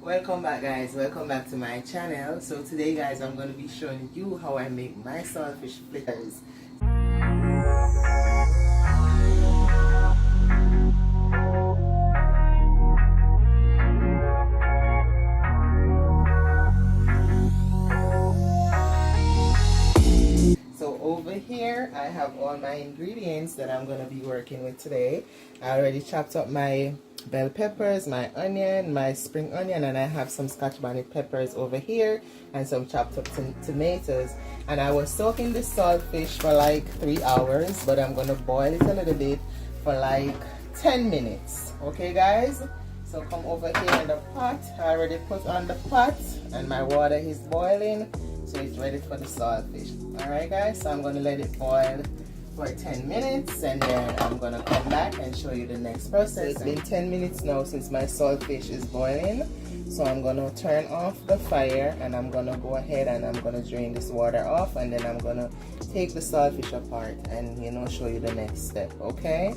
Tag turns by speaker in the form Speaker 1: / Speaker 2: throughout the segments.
Speaker 1: Welcome back, guys. Welcome back to my channel. So today, guys, I'm going to be showing you how I make my saltfish fritters. So over here I have all my ingredients that I'm going to be working with today. I already chopped up my bell peppers, my onion, my spring onion, and I have some scotch bonnet peppers over here and some chopped up tomatoes. And I was soaking the saltfish for like 3 hours, but I'm going to boil it a little bit for like 10 minutes. Okay, guys? So come over here in the pot. I already put on the pot and my water is boiling, so it's ready for the saltfish. Alright, guys, so I'm going to let it boil for 10 minutes and then I'm going to come back and show you the next process. It's been 10 minutes now since my saltfish is boiling, so I'm going to turn off the fire and I'm going to go ahead and I'm going to drain this water off, and then I'm going to take the saltfish apart and show you the next step. Okay?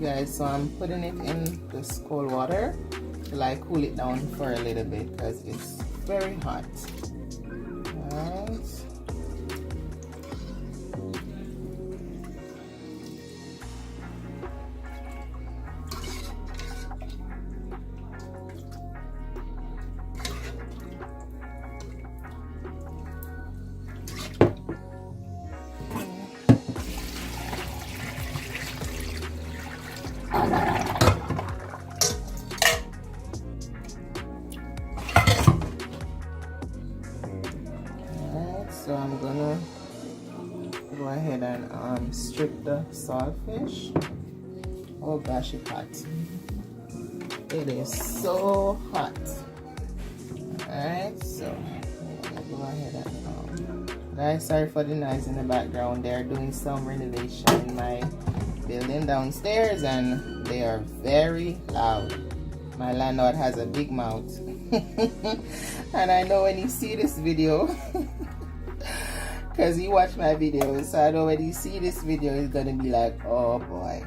Speaker 1: Guys, so I'm putting it in this cold water to like cool it down for a little bit because it's very hot. Alright. So I'm gonna go ahead and strip the saltfish. Oh gosh, it's hot. It is so hot. Alright, so I'm gonna go ahead and guys, sorry for the noise in the background. They're doing some renovation in my building downstairs and they are very loud. My landlord has a big mouth. And I know when you see this video, because he watched my videos, so I know when you see this video, he's gonna be like, oh boy.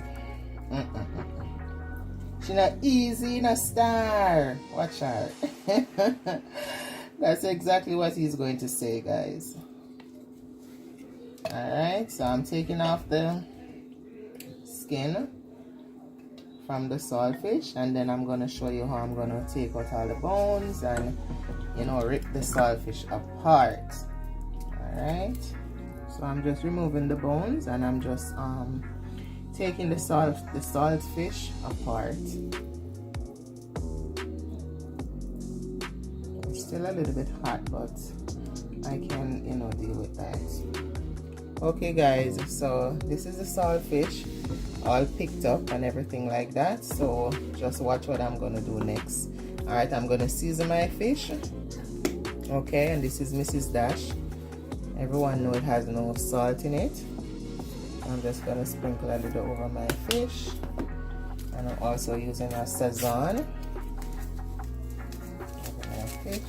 Speaker 1: She not easy, not star. Watch her. That's exactly what he's going to say, guys. Alright, so I'm taking off the skin from the saltfish, and then I'm gonna show you how I'm gonna take out all the bones and rip the saltfish apart. Alright, so I'm just removing the bones and I'm just taking the saltfish apart. It's still a little bit hot, but I can deal with that. Okay, guys, so this is the saltfish all picked up and everything like that. So just watch what I'm gonna do next. Alright, I'm gonna season my fish. Okay, and this is Mrs. Dash. Everyone know it has no salt in it. I'm just gonna sprinkle a little over my fish, and I'm also using a Sazon over my fish.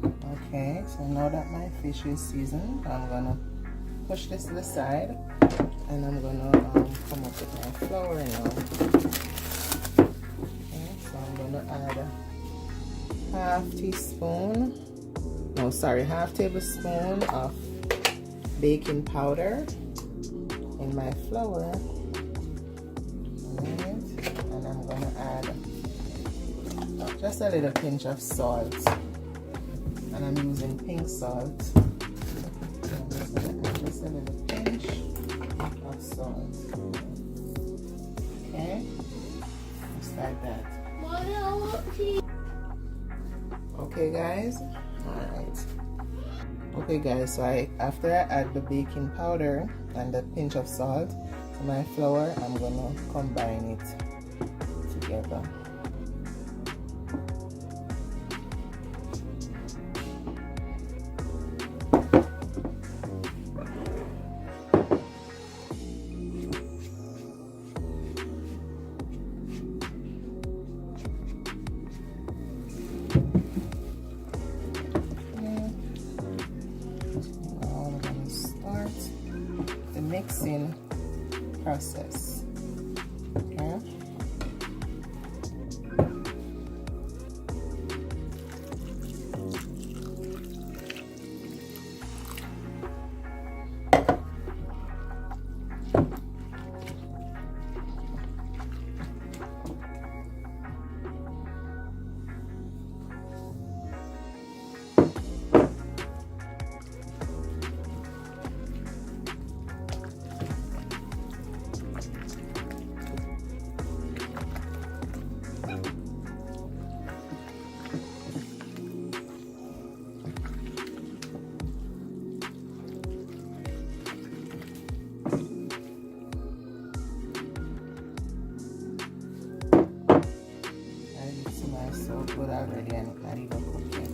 Speaker 1: Okay, so now that my fish is seasoned, I'm gonna push this to the side, and I'm gonna come up with my flour now. Okay, so I'm gonna add half tablespoon of baking powder in my flour. And I'm gonna add just a little pinch of salt, and I'm using pink salt. I'm just gonna add just a little pinch of salt. Okay, just like that. Okay guys, alright. Okay guys, so after I add the baking powder and the pinch of salt to my flour, I'm gonna combine it together. Mixing process. Okay. So good already, and not even cooked yet.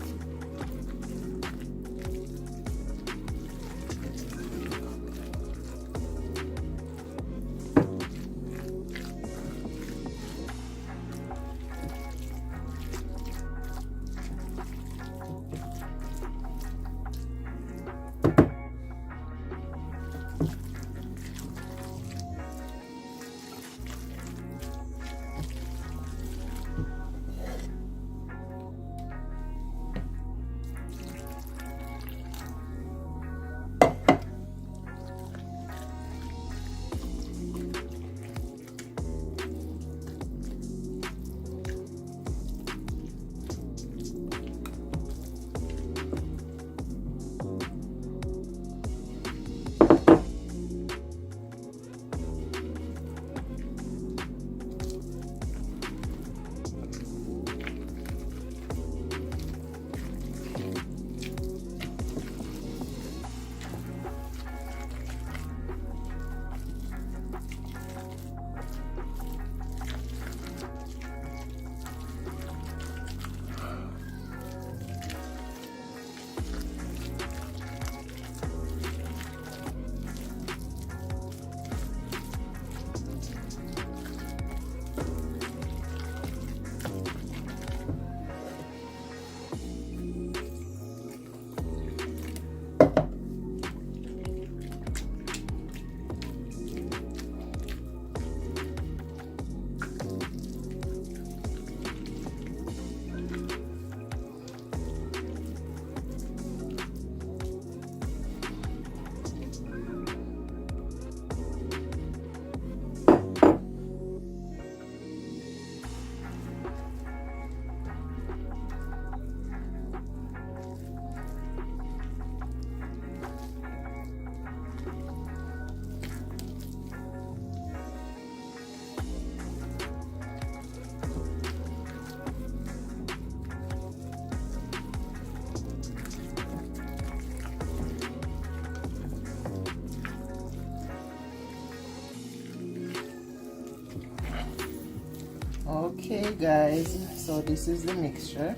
Speaker 1: Okay guys, so this is the mixture.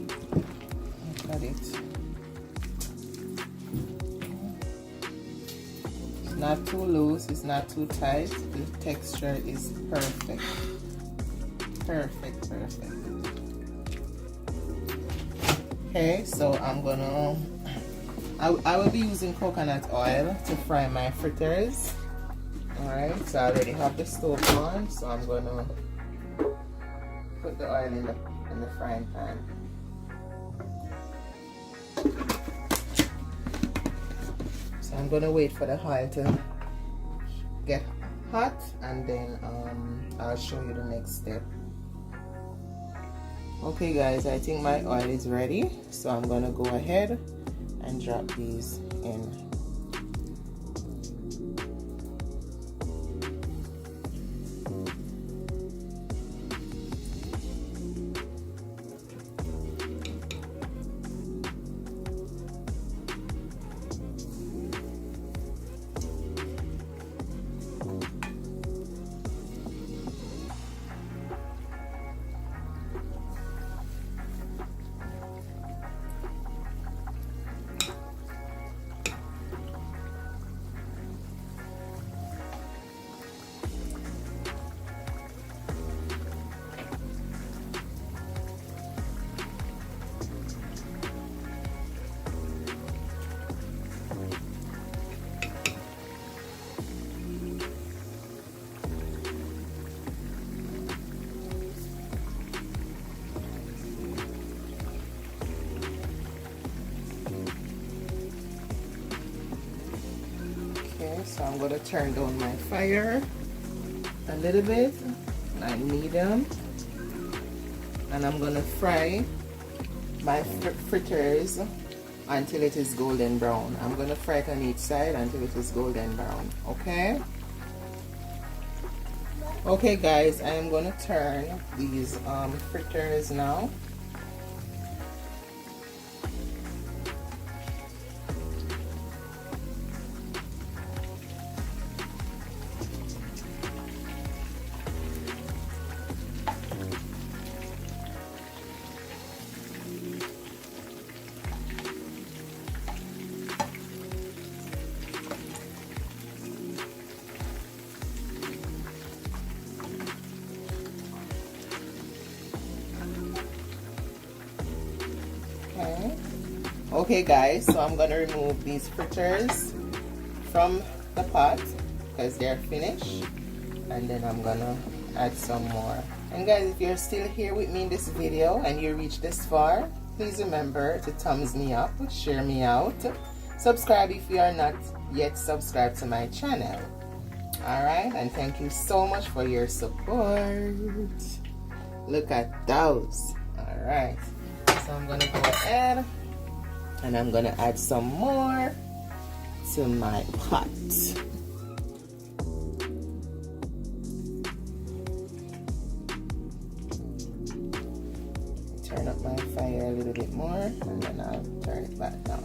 Speaker 1: Look at it. It's not too loose, it's not too tight. The texture is perfect. Perfect. Okay, so I will be using coconut oil to fry my fritters. Alright, so I already have the stove on, so I'm gonna put the oil in the frying pan. So I'm gonna wait for the oil to get hot, and then I'll show you the next step. Okay guys, I think my oil is ready, so I'm gonna go ahead and drop these in. So I'm going to turn down my fire a little bit, like medium, and I'm going to fry my fritters until it is golden brown. I'm going to fry it on each side until it is golden brown. Okay? Okay guys, I am going to turn these fritters now. Okay guys, so I'm gonna remove these fritters from the pot because they're finished, and then I'm gonna add some more. And guys, if you're still here with me in this video and you reached this far, please remember to thumbs me up, share me out, subscribe if you are not yet subscribed to my channel. Alright, and thank you so much for your support. Look at those. Alright, so I'm gonna go ahead and I'm gonna add some more to my pot. Turn up my fire a little bit more, and then I'll turn it back down.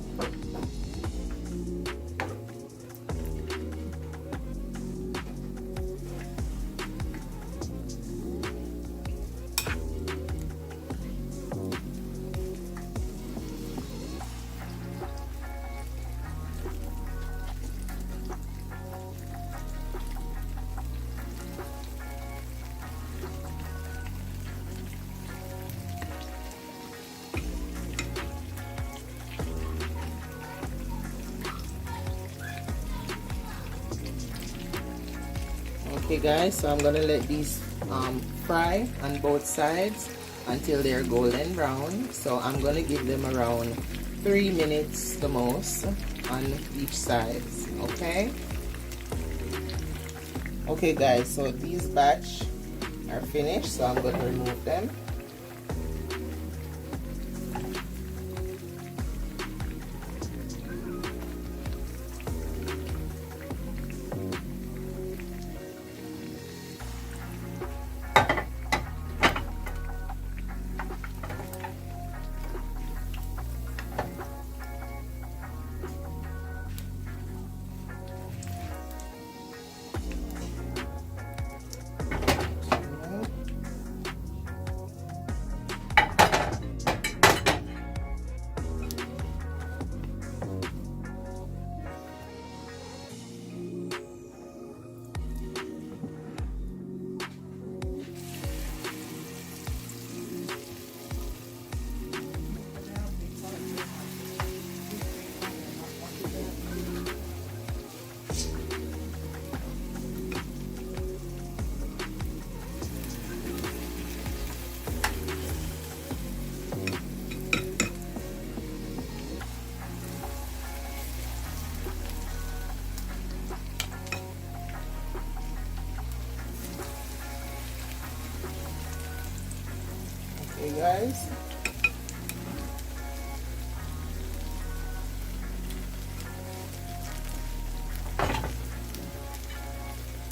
Speaker 1: Okay guys, so I'm gonna let these fry on both sides until they're golden brown. So I'm gonna give them around 3 minutes the most on each side. Okay guys, so these batch are finished, so I'm gonna remove them.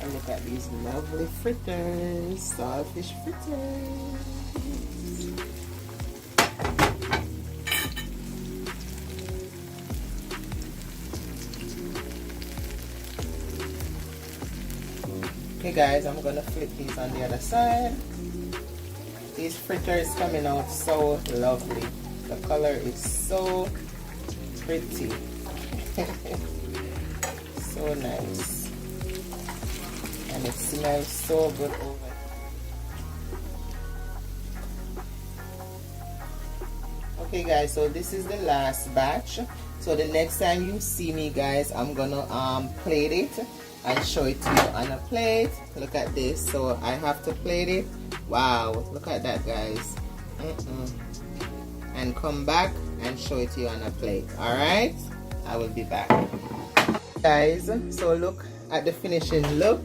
Speaker 1: And look at these lovely fritters, saltfish fritters. Okay guys, I'm gonna flip these on the other side. These fritters coming out so lovely. The color is so pretty. So nice. And it smells so good over. Okay guys, so this is the last batch. So the next time you see me guys, I'm gonna plate it and show it to you on a plate. Look at this. So I have to plate it. Wow, look at that guys. And come back and show it to you on a plate. Alright, I will be back guys. So look at the finishing look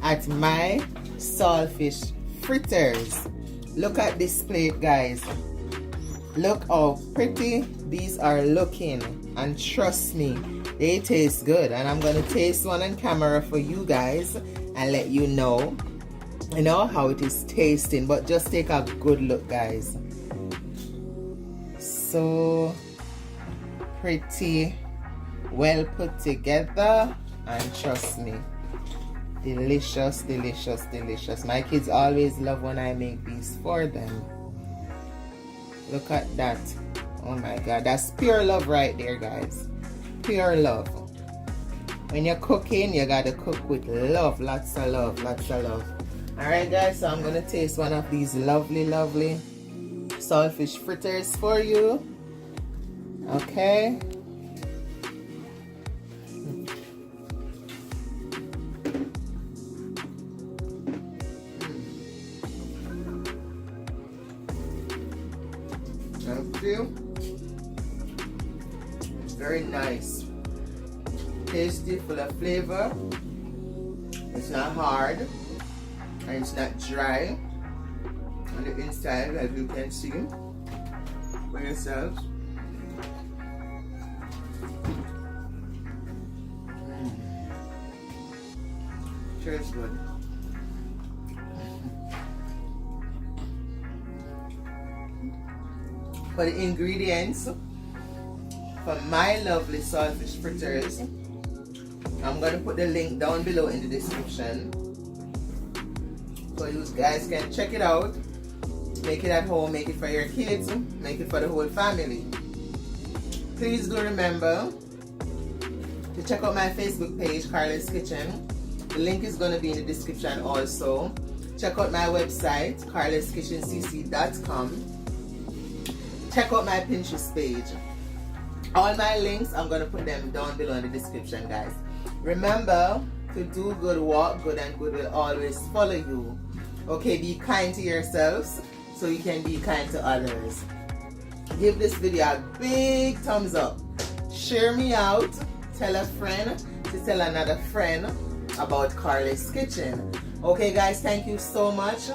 Speaker 1: at my saltfish fritters. Look at this plate guys. Look how pretty these are looking, and trust me, they taste good. And I'm gonna taste one on camera for you guys and let you know how it is tasting. But just take a good look guys. So pretty, well put together, and trust me, delicious, delicious, delicious. My kids always love when I make these for them. Look at that. Oh my god, that's pure love right there guys. Pure love. When you're cooking, you gotta cook with love. Lots of love, lots of love. Alright guys, so I'm gonna taste one of these lovely, lovely saltfish fritters for you. Okay. Thank you. Very nice. Tasty, full of flavor. It's not hard and it's not dry on the inside, as you can see for yourselves. Tastes good. For the ingredients for my lovely saltfish fritters, I'm going to put the link down below in the description so you guys can check it out. Make it at home, make it for your kids, make it for the whole family. Please do remember to check out my Facebook page, Carla's Kitchen. The link is going to be in the description also. Check out my website, carlaskitchencc.com. Check out my Pinterest page. All my links, I'm going to put them down below in the description, guys. Remember to do good, walk good, and good will always follow you. Okay, be kind to yourselves so you can be kind to others. Give this video a big thumbs up. Share me out. Tell a friend to tell another friend about Carla's Kitchen. Okay, guys, thank you so much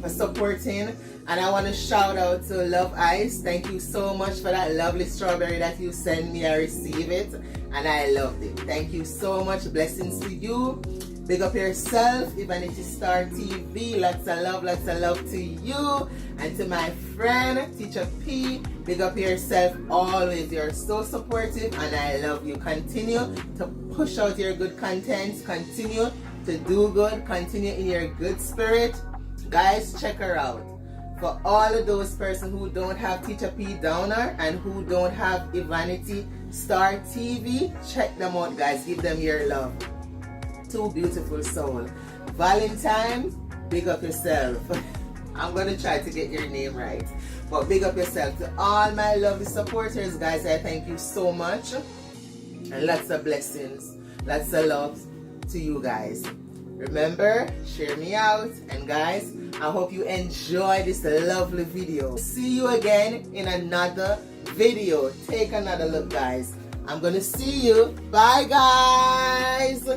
Speaker 1: for supporting. And I want to shout out to Love Ice. Thank you so much for that lovely strawberry that you sent me. I received it and I loved it. Thank you so much. Blessings to you. Big up yourself, Ivanity Star TV. Lots of love to you. And to my friend, Teacher P. Big up yourself always. You're so supportive and I love you. Continue to push out your good content. Continue to do good. Continue in your good spirit. Guys, check her out. For all of those persons who don't have Teacher P Downer and who don't have Ivanity Star TV, check them out, guys. Give them your love. Two beautiful souls. Valentine, big up yourself. I'm going to try to get your name right. But big up yourself. To all my lovely supporters, guys, I thank you so much. And lots of blessings, lots of love to you guys. Remember, share me out. And guys, I hope you enjoy this lovely video. See you again in another video. Take another look, guys. I'm gonna see you. Bye, guys.